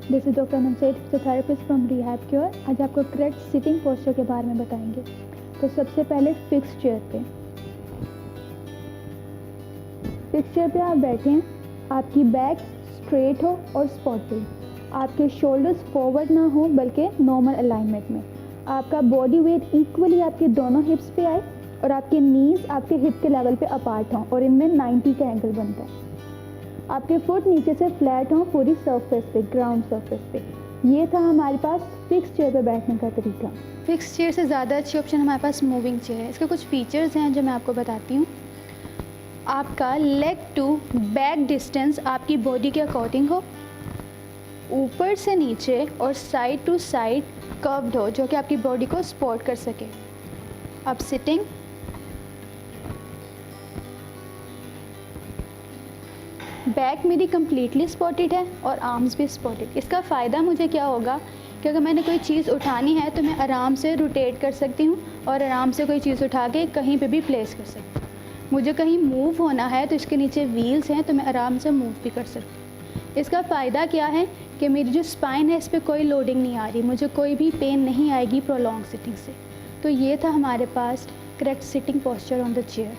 This is doctor नमसेद, physiotherapist from Rehab Cure. आज आपको करेक्ट सिटिंग पोस्चर के बारे में बताएंगे। तो सबसे पहले फिक्स चेयर पे आप बैठें, आपकी बैक स्ट्रेट हो और स्पॉटेड, आपके शोल्डर्स फॉरवर्ड ना हो बल्कि नॉर्मल अलाइनमेंट में, आपका बॉडी वेट इक्वली आपके दोनों हिप्स पे आए और आपके नीज आपके हिप के लेवल पे अपार्ट हों और इनमें 90 का एंगल बनता है। आपके फुट नीचे से फ्लैट हों पूरी सरफेस पे, ग्राउंड सरफेस पे। ये था हमारे पास फिक्स चेयर पे बैठने का तरीका। फिक्स चेयर से ज़्यादा अच्छी ऑप्शन हमारे पास मूविंग चेयर है। इसके कुछ फीचर्स हैं जो मैं आपको बताती हूँ। आपका लेग टू बैक डिस्टेंस आपकी बॉडी के अकॉर्डिंग हो, ऊपर से नीचे और साइड टू साइड कर्व्ड हो, जो कि आपकी बॉडी को सपोर्ट कर सके। अब सिटिंग, बैक मेरी कम्प्लीटली स्पॉटेड है और आर्म्स भी स्पॉटेड। इसका फ़ायदा मुझे क्या होगा कि अगर मैंने कोई चीज़ उठानी है तो मैं आराम से रोटेट कर सकती हूँ और आराम से कोई चीज़ उठा के कहीं पे भी प्लेस कर सकती हूँ। मुझे कहीं मूव होना है तो इसके नीचे व्हील्स हैं तो मैं आराम से मूव भी कर सकती हूँ। इसका फ़ायदा क्या है कि मेरी जो स्पाइन है इस पर कोई लोडिंग नहीं आ रही, मुझे कोई भी पेन नहीं आएगी प्रोलॉन्ग सिटिंग से। तो ये था हमारे पास correct sitting posture on the chair.